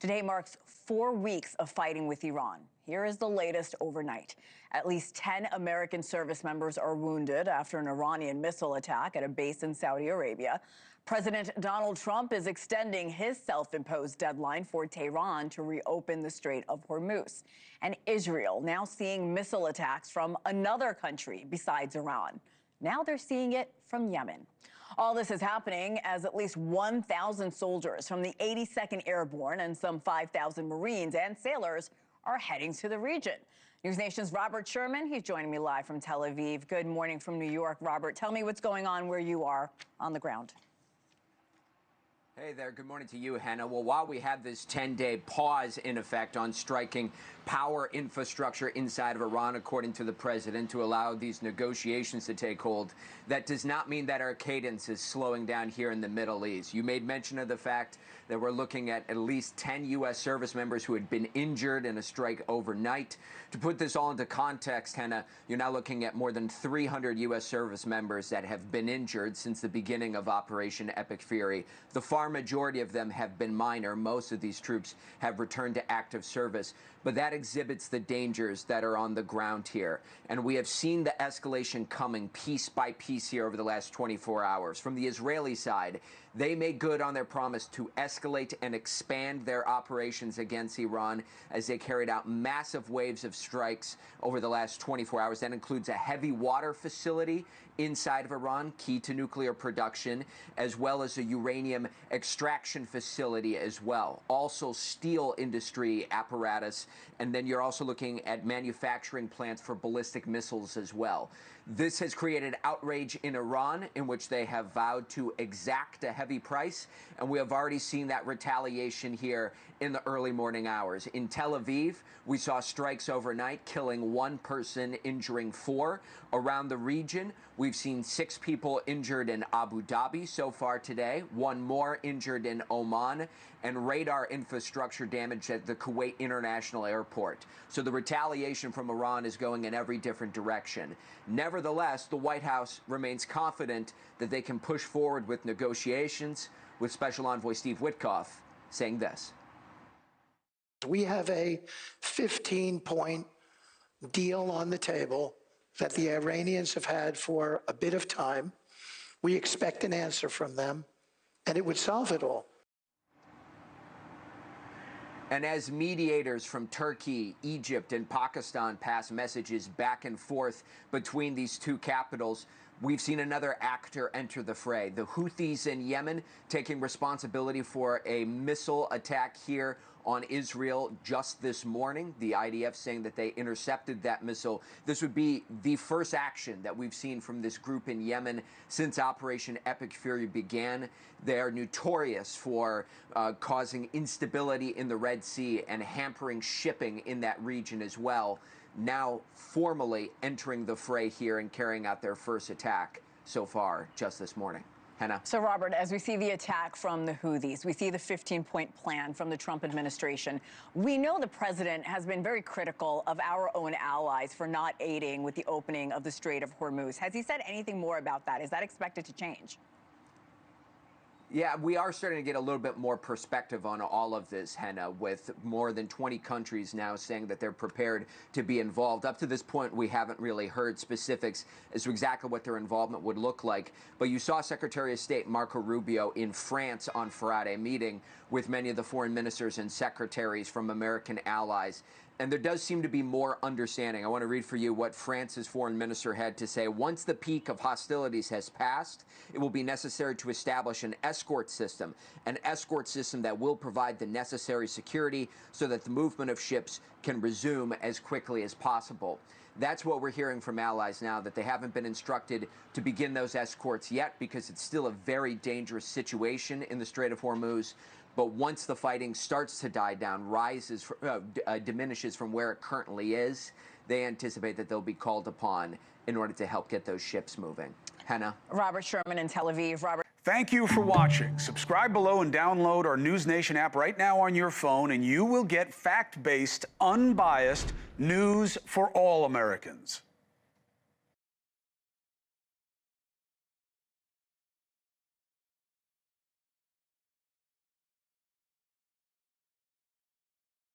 Today marks 4 weeks of fighting with Iran. Here is the latest overnight. At least 10 American service members are wounded after an Iranian missile attack at a base in Saudi Arabia. President Donald Trump is extending his self-imposed deadline for Tehran to reopen the Strait of Hormuz. And Israel now seeing missile attacks from another country besides Iran. Now they're seeing it from Yemen. All this is happening as at least 1,000 soldiers from the 82nd Airborne and some 5,000 Marines and sailors are heading to the region. NewsNation's Robert Sherman, he's joining me live from Tel Aviv. Good morning from New York. Robert, tell me what's going on where you are on the ground. Hey there, good morning to you, Hena. Well, while we have this 10-day pause in effect on striking power infrastructure inside of Iran, according to the president, to allow these negotiations to take hold, that does not mean that our cadence is slowing down here in the Middle East. You made mention of the fact that we're looking at least 10 U.S. service members who had been injured in a strike overnight. To put this all into context, Hena, you're now looking at more than 300 U.S. service members that have been injured since the beginning of Operation Epic Fury. The far majority of them have been minor. Most of these troops have returned to active service. But that exhibits the dangers that are on the ground here. And we have seen the escalation coming piece by piece here over the last 24 hours. From the Israeli side, they made good on their promise to escalate and expand their operations against Iran as they carried out massive waves of strikes over the last 24 hours. That includes a heavy water facility inside of Iran, key to nuclear production, as well as a uranium extraction facility as well. Also steel industry apparatus, and then you're also looking at manufacturing plants for ballistic missiles as well. This has created outrage in Iran, in which they have vowed to exact a heavy price, and we have already seen that retaliation here in the early morning hours. In Tel Aviv, we saw strikes overnight, killing 1 person, injuring 4. Around the region, we've seen 6 people injured in Abu Dhabi so far today, 1 more injured in Oman, and radar infrastructure damage at the Kuwait International Airport. So the retaliation from Iran is going in every different direction. Nevertheless, the White House remains confident that they can push forward with negotiations, with Special Envoy Steve Witkoff saying this. We have a 15-point deal on the table that the Iranians have had for a bit of time. We expect an answer from them, and it would solve it all. And as mediators from Turkey, Egypt, and Pakistan pass messages back and forth between these two capitals, we've seen another actor enter the fray. The Houthis in Yemen taking responsibility for a missile attack here on Israel just this morning. The IDF saying that they intercepted that missile. This would be the first action that we've seen from this group in Yemen since Operation Epic Fury began. They are notorious for causing instability in the Red Sea and hampering shipping in that region as well. Now formally entering the fray here and carrying out their first attack so far just this morning. Hena. So, Robert, as we see the attack from the Houthis, we see the 15-point plan from the Trump administration. We know the president has been very critical of our own allies for not aiding with the opening of the Strait of Hormuz. Has he said anything more about that? Is that expected to change? Yeah, we are starting to get a little bit more perspective on all of this, Hena, with more than 20 countries now saying that they're prepared to be involved. Up to this point, we haven't really heard specifics as to exactly what their involvement would look like. But you saw Secretary of State Marco Rubio in France on Friday, meeting with many of the foreign ministers and secretaries from American allies. And there does seem to be more understanding. I want to read for you what France's foreign minister had to say. Once the peak of hostilities has passed, it will be necessary to establish an escort system that will provide the necessary security so that the movement of ships can resume as quickly as possible. That's what we're hearing from allies now, that they haven't been instructed to begin those escorts yet because it's still a very dangerous situation in the Strait of Hormuz. But once the fighting starts to die down, diminishes from where it currently is, they anticipate that they'll be called upon in order to help get those ships moving. Hena. Robert Sherman in Tel Aviv. Robert. Thank you for watching. Subscribe below and download our NewsNation app right now on your phone, and you will get fact-based, unbiased news for all Americans.